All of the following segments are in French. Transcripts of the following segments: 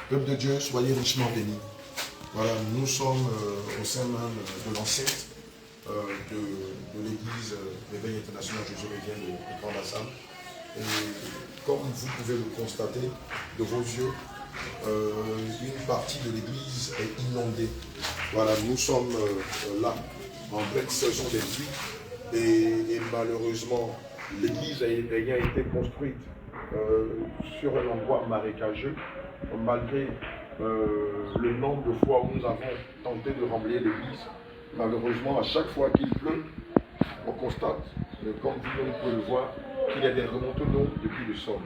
Peuple de Dieu, soyez richement bénis. Voilà, nous sommes au sein même de l'enceinte de l'église Réveil International Jésus revient de Grand-Bassam. Et comme vous pouvez le constater de vos yeux, une partie de l'église est inondée. Voilà, nous sommes là, en pleine saison des pluies. Et malheureusement, l'église ayant été construite sur un endroit marécageux, malgré le nombre de fois où nous avons tenté de remblayer l'église, malheureusement, à chaque fois qu'il pleut, on constate, comme vous pouvez le voir, qu'il y a des remontées d'eau depuis le sol.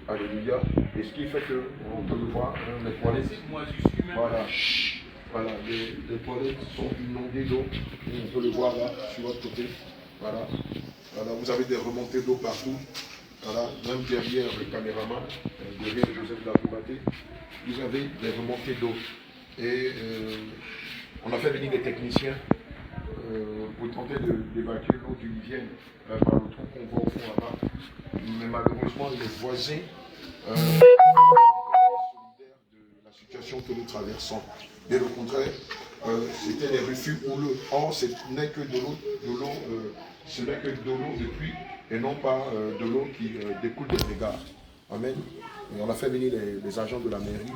Alléluia. Et ce qui fait que, on peut le voir, les toilettes, voilà, les toilettes sont inondées d'eau. On peut le voir là, sur votre côté. Voilà. Voilà, vous avez des remontées d'eau partout. Voilà, même derrière le caméraman, derrière Joseph Latoubaté, vous avez des remontées d'eau. Et on a fait venir des techniciens pour tenter d'évacuer l'eau du Livienne par le trou qu'on voit au fond là-bas. Mais malheureusement, les voisins sont solidaires de la situation que nous traversons. Et au contraire, c'était des refus houleux. Or, ce n'est que de l'eau, ce n'est que de l'eau de pluie et non pas de l'eau qui découle des dégâts. Amen. Et on a fait venir les agents de la mairie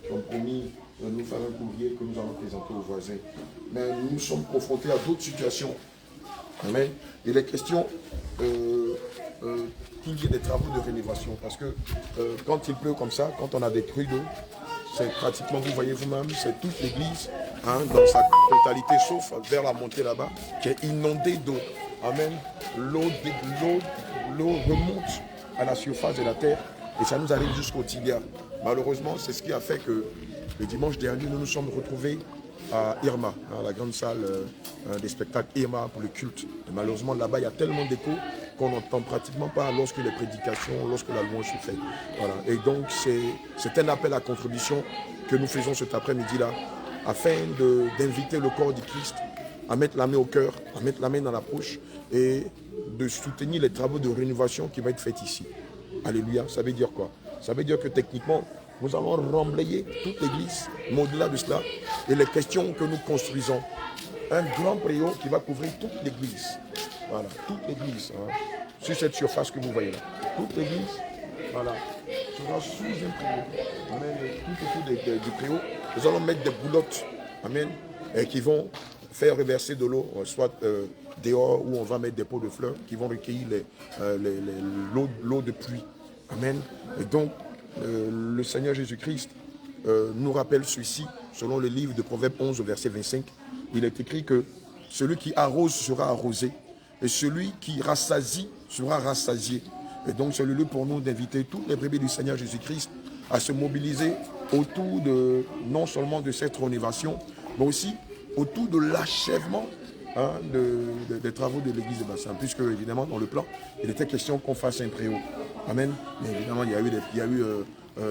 qui ont promis de nous faire un courrier que nous allons présenter aux voisins. Mais nous sommes confrontés à d'autres situations. Amen. Il est question qu'il y ait des travaux de rénovation. Parce que quand il pleut comme ça, quand on a des crues d'eau, c'est pratiquement, vous voyez vous-même, c'est toute l'église, dans sa totalité, sauf vers la montée là-bas, qui est inondée d'eau. Amen. L'eau remonte à la surface de la terre et ça nous arrive jusqu'au tibia. Malheureusement, c'est ce qui a fait que le dimanche dernier, nous nous sommes retrouvés à Irma, la grande salle des spectacles Irma pour le culte. Et malheureusement, là-bas, il y a tellement d'écho qu'on n'entend pratiquement pas lorsque les prédications, lorsque la louange se fait. Voilà. Et donc, c'est un appel à contribution que nous faisons cet après-midi-là, afin d'inviter le corps du Christ à mettre la main au cœur, à mettre la main dans la poche et de soutenir les travaux de rénovation qui vont être faits ici. Alléluia, ça veut dire quoi? Ça veut dire que techniquement, nous allons remblayer toute l'église, mais au-delà de cela, et les questions que nous construisons, un grand préau qui va couvrir toute l'église. Voilà, toute l'église, sur cette surface que vous voyez là. Toute l'église, voilà, sera sous un préau. Amen. Et tout autour du préau, nous allons mettre des boulottes, amen, et qui vont faire reverser de l'eau, soit dehors où on va mettre des pots de fleurs qui vont recueillir l'eau de pluie. Amen. Et donc, le Seigneur Jésus-Christ nous rappelle ceci, selon le livre de Proverbes 11, verset 25. Il est écrit que celui qui arrose sera arrosé et celui qui rassasie sera rassasié. Et donc, c'est le lieu pour nous d'inviter toutes les brebis du Seigneur Jésus-Christ à se mobiliser autour non seulement de cette rénovation, mais aussi autour de l'achèvement des travaux de l'église de Bassam, puisque évidemment dans le plan, il était question qu'on fasse un préau. Amen. Mais évidemment, il y a eu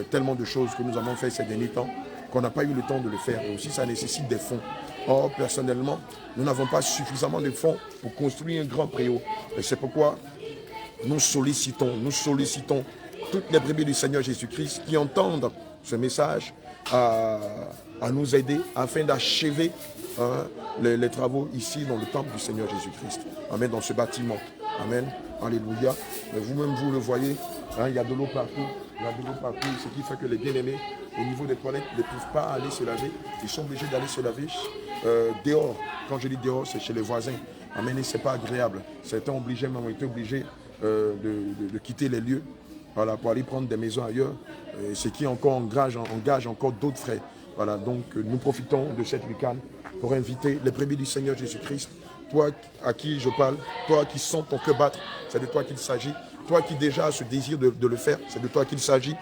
tellement de choses que nous avons fait ces derniers temps qu'on n'a pas eu le temps de le faire. Et aussi, ça nécessite des fonds. Or, personnellement, nous n'avons pas suffisamment de fonds pour construire un grand préau. Et c'est pourquoi nous sollicitons toutes les brebis du Seigneur Jésus-Christ qui entendent ce message à nous aider afin d'achever les travaux ici dans le temple du Seigneur Jésus-Christ. Amen, dans ce bâtiment. Amen. Alléluia. Vous-même, vous le voyez, il y a de l'eau partout. Il y a de l'eau partout, ce qui fait que les bien-aimés, au niveau des toilettes, ne peuvent pas aller se laver. Ils sont obligés d'aller se laver dehors. Quand je dis dehors, c'est chez les voisins. Amen, et ce n'est pas agréable. Certains ont été obligés de quitter les lieux, voilà, pour aller prendre des maisons ailleurs, ce qui encore engage encore d'autres frais. Voilà, donc nous profitons de cette week-end pour inviter les brebis du Seigneur Jésus-Christ. Toi à qui je parle, toi qui sens ton cœur battre, c'est de toi qu'il s'agit. Toi qui déjà as ce désir de le faire, c'est de toi qu'il s'agit.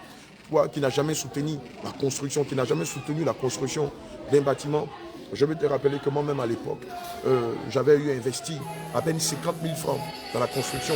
Toi qui n'as jamais soutenu la construction, d'un bâtiment. Je veux te rappeler que moi-même à l'époque, j'avais eu investi à peine 50 000 francs dans la construction